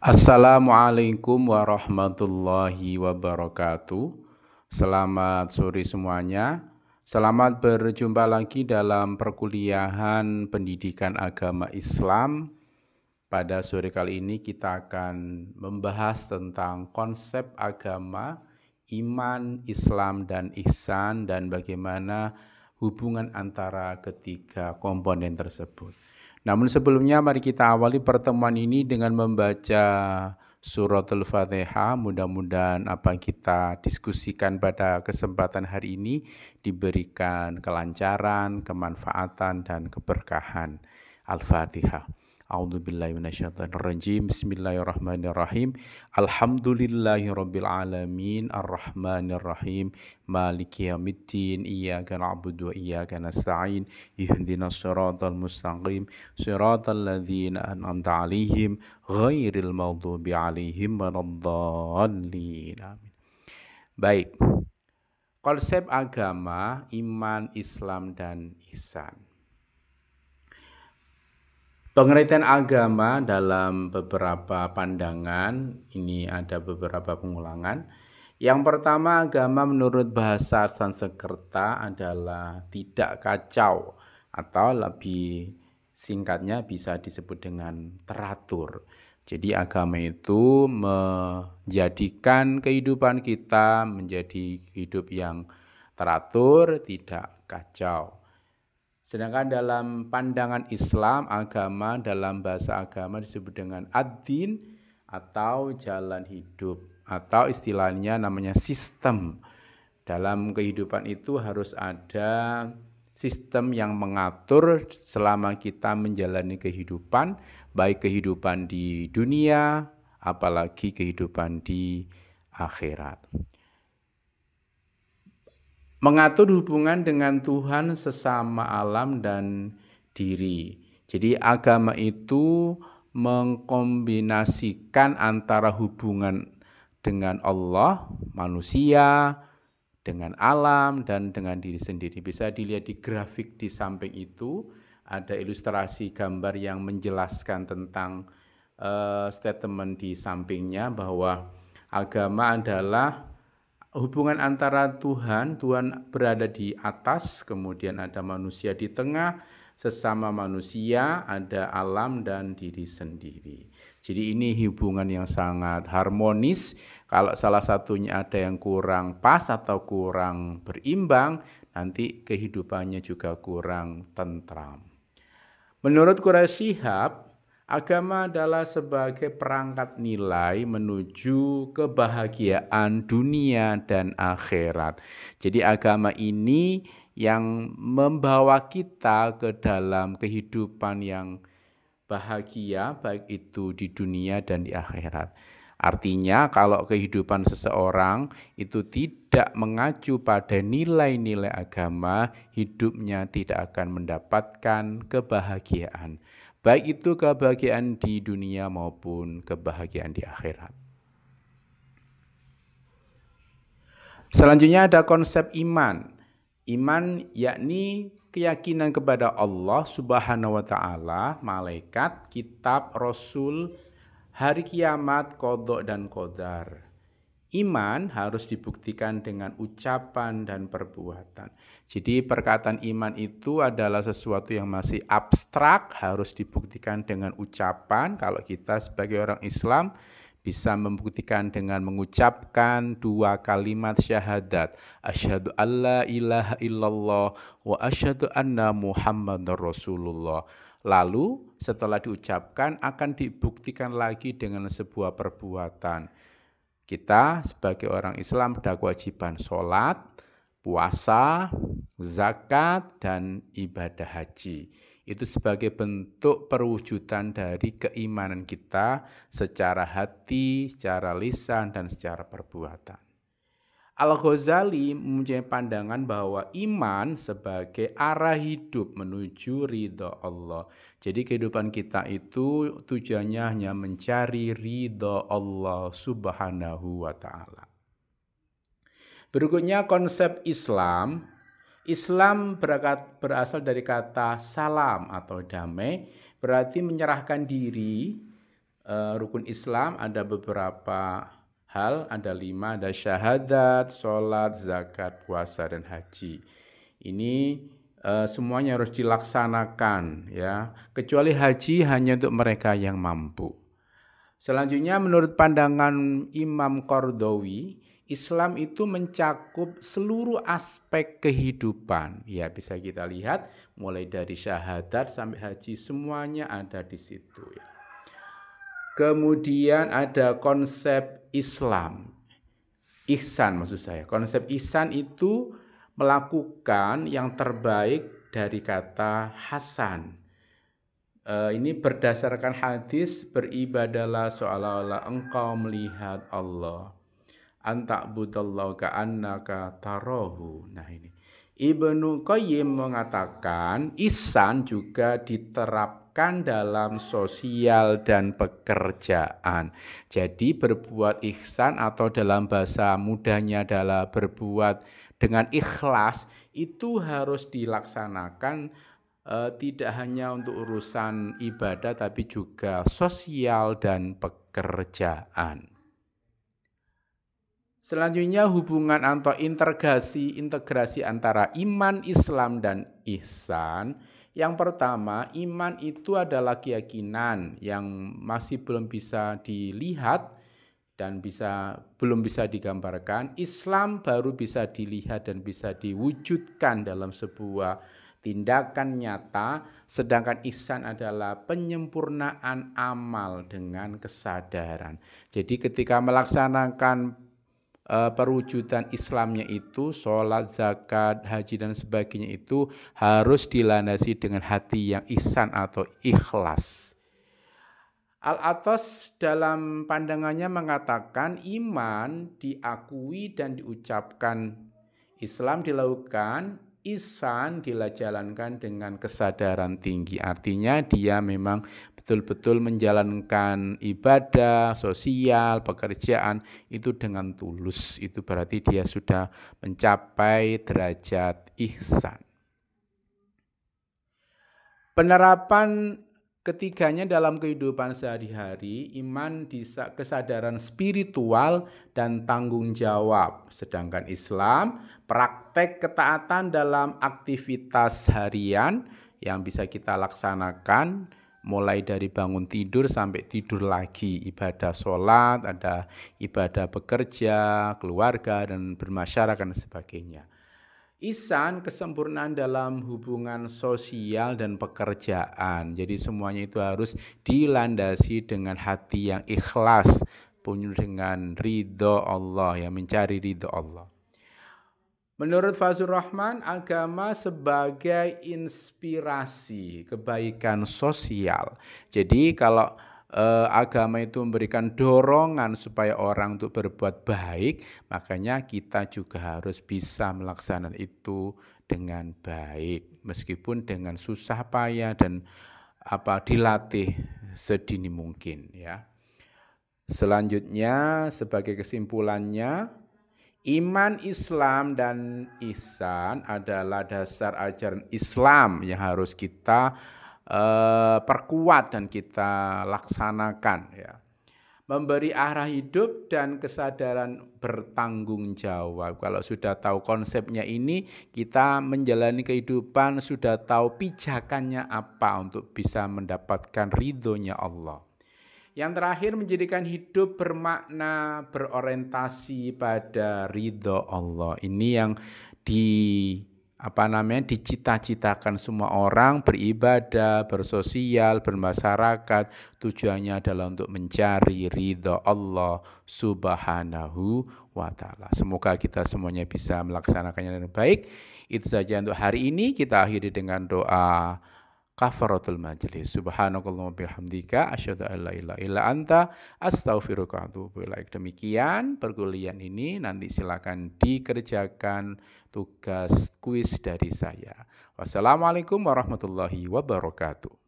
Assalamualaikum warahmatullahi wabarakatuh. Selamat sore semuanya. Selamat berjumpa lagi dalam perkuliahan pendidikan agama Islam. Pada sore kali ini kita akan membahas tentang konsep agama, iman, Islam, dan ihsan, dan bagaimana hubungan antara ketiga komponen tersebut. Namun sebelumnya mari kita awali pertemuan ini dengan membaca suratul Fatihah. Mudah-mudahan apa yang kita diskusikan pada kesempatan hari ini diberikan kelancaran, kemanfaatan, dan keberkahan. Al-Fatihah. A'udzubillahi minasyaitonirrajim. Bismillahirrahmanirrahim. Alhamdulillahirabbil alamin arrahmanirrahim maliki yaumiddin iyyaka na'budu wa iyyaka nasta'in ihdinas siratal mustaqim siratal ladzina an'amta 'alaihim ghairil maghdubi 'alaihim waladdallin. Amin. Baik. Konsep agama, iman, Islam, dan ihsan. Pengertian agama dalam beberapa pandangan, ini ada beberapa pengulangan. Yang pertama, agama menurut bahasa Sanskerta adalah tidak kacau, atau lebih singkatnya bisa disebut dengan teratur. Jadi agama itu menjadikan kehidupan kita menjadi hidup yang teratur, tidak kacau. Sedangkan dalam pandangan Islam, agama dalam bahasa agama disebut dengan ad-din atau jalan hidup, atau istilahnya namanya sistem. Dalam kehidupan itu harus ada sistem yang mengatur selama kita menjalani kehidupan, baik kehidupan di dunia, apalagi kehidupan di akhirat. Mengatur hubungan dengan Tuhan, sesama alam, dan diri. Jadi agama itu mengkombinasikan antara hubungan dengan Allah, manusia, dengan alam, dan dengan diri sendiri. Bisa dilihat di grafik di samping itu, ada ilustrasi gambar yang menjelaskan tentang statement di sampingnya bahwa agama adalah hubungan antara Tuhan berada di atas, kemudian ada manusia di tengah, sesama manusia, ada alam dan diri sendiri. Jadi ini hubungan yang sangat harmonis. Kalau salah satunya ada yang kurang pas atau kurang berimbang, nanti kehidupannya juga kurang tentram. Menurut Quraish Shihab, agama adalah sebagai perangkat nilai menuju kebahagiaan dunia dan akhirat. Jadi agama ini yang membawa kita ke dalam kehidupan yang bahagia, baik itu di dunia dan di akhirat. Artinya kalau kehidupan seseorang itu tidak mengacu pada nilai-nilai agama, hidupnya tidak akan mendapatkan kebahagiaan. Baik itu kebahagiaan di dunia maupun kebahagiaan di akhirat. Selanjutnya ada konsep iman. Iman yakni keyakinan kepada Allah Subhanahu wa taala, malaikat, kitab, rasul, hari kiamat, qadha dan qadar. Iman harus dibuktikan dengan ucapan dan perbuatan. Jadi perkataan iman itu adalah sesuatu yang masih abstrak, harus dibuktikan dengan ucapan. Kalau kita sebagai orang Islam bisa membuktikan dengan mengucapkan 2 kalimat syahadat. Asyhadu alla ilaha illallah wa asyhadu anna Muhammadar Rasulullah. Lalu setelah diucapkan akan dibuktikan lagi dengan sebuah perbuatan. Kita sebagai orang Islam ada kewajiban sholat, puasa, zakat, dan ibadah haji. Itu sebagai bentuk perwujudan dari keimanan kita secara hati, secara lisan, dan secara perbuatan. Al-Ghazali mempunyai pandangan bahwa iman sebagai arah hidup menuju ridha Allah. Jadi kehidupan kita itu tujuannya hanya mencari ridha Allah Subhanahu wa ta'ala. Berikutnya konsep Islam. Islam berasal dari kata salam atau damai, berarti menyerahkan diri rukun Islam ada beberapa hal, ada 5, ada syahadat, sholat, zakat, puasa, dan haji. Ini semuanya harus dilaksanakan ya, kecuali haji hanya untuk mereka yang mampu. Selanjutnya menurut pandangan Imam Qardawi, Islam itu mencakup seluruh aspek kehidupan. Ya, bisa kita lihat mulai dari syahadat sampai haji semuanya ada di situ ya. Kemudian ada konsep Islam. Ihsan maksud saya. Konsep ihsan itu melakukan yang terbaik dari kata hasan. Ini berdasarkan hadis, beribadalah seolah-olah engkau melihat Allah. Anta'budallahu ka'annaka tarahu. Nah ini. Ibnu Qayyim mengatakan ihsan juga diterapkan dalam sosial dan pekerjaan. Jadi berbuat ihsan atau dalam bahasa mudahnya adalah berbuat dengan ikhlas itu harus dilaksanakan tidak hanya untuk urusan ibadah tapi juga sosial dan pekerjaan. Selanjutnya hubungan atau integrasi antara iman, Islam, dan ihsan. Yang pertama, iman itu adalah keyakinan yang masih belum bisa dilihat dan belum bisa digambarkan. Islam baru bisa dilihat dan bisa diwujudkan dalam sebuah tindakan nyata, sedangkan ihsan adalah penyempurnaan amal dengan kesadaran. Jadi ketika melaksanakan perwujudan Islamnya itu, sholat, zakat, haji, dan sebagainya itu harus dilandasi dengan hati yang ihsan atau ikhlas. Al-Atas dalam pandangannya mengatakan iman diakui dan diucapkan, Islam dilakukan, ihsan dijalankan dengan kesadaran tinggi. Artinya dia memang betul-betul menjalankan ibadah, sosial, pekerjaan itu dengan tulus. Itu berarti dia sudah mencapai derajat ihsan. Penerapan ketiganya dalam kehidupan sehari-hari, iman, kesadaran spiritual, dan tanggung jawab. Sedangkan Islam, praktek ketaatan dalam aktivitas harian yang bisa kita laksanakan, mulai dari bangun tidur sampai tidur lagi. Ibadah sholat, ada ibadah bekerja, keluarga, dan bermasyarakat, dan sebagainya. Ihsan kesempurnaan dalam hubungan sosial dan pekerjaan. Jadi semuanya itu harus dilandasi dengan hati yang ikhlas, penuh dengan ridho Allah, yang mencari ridho Allah. Menurut Fazlur Rahman, agama sebagai inspirasi kebaikan sosial. Jadi kalau agama itu memberikan dorongan supaya orang untuk berbuat baik, makanya kita juga harus bisa melaksanakan itu dengan baik, meskipun dengan susah payah dan dilatih sedini mungkin ya. Selanjutnya sebagai kesimpulannya, iman, Islam, dan ihsan adalah dasar ajaran Islam yang harus kita perkuat dan kita laksanakan ya. Memberi arah hidup dan kesadaran bertanggung jawab. Kalau sudah tahu konsepnya ini, kita menjalani kehidupan sudah tahu pijakannya apa untuk bisa mendapatkan ridhonya Allah. Yang terakhir, menjadikan hidup bermakna, berorientasi pada ridho Allah. Ini yang dicita-citakan semua orang, beribadah, bersosial, bermasyarakat, tujuannya adalah untuk mencari ridho Allah Subhanahu wa ta'ala. Semoga kita semuanya bisa melaksanakannya dengan baik. Itu saja untuk hari ini, kita akhiri dengan doa kafaratul majlis. Subhanakallahumma bihamdika asyhadu an la ilaha illa anta astaghfiruka wa atubu ilaik. Demikian perkuliahan ini, nanti silakan dikerjakan tugas kuis dari saya. Wassalamualaikum warahmatullahi wabarakatuh.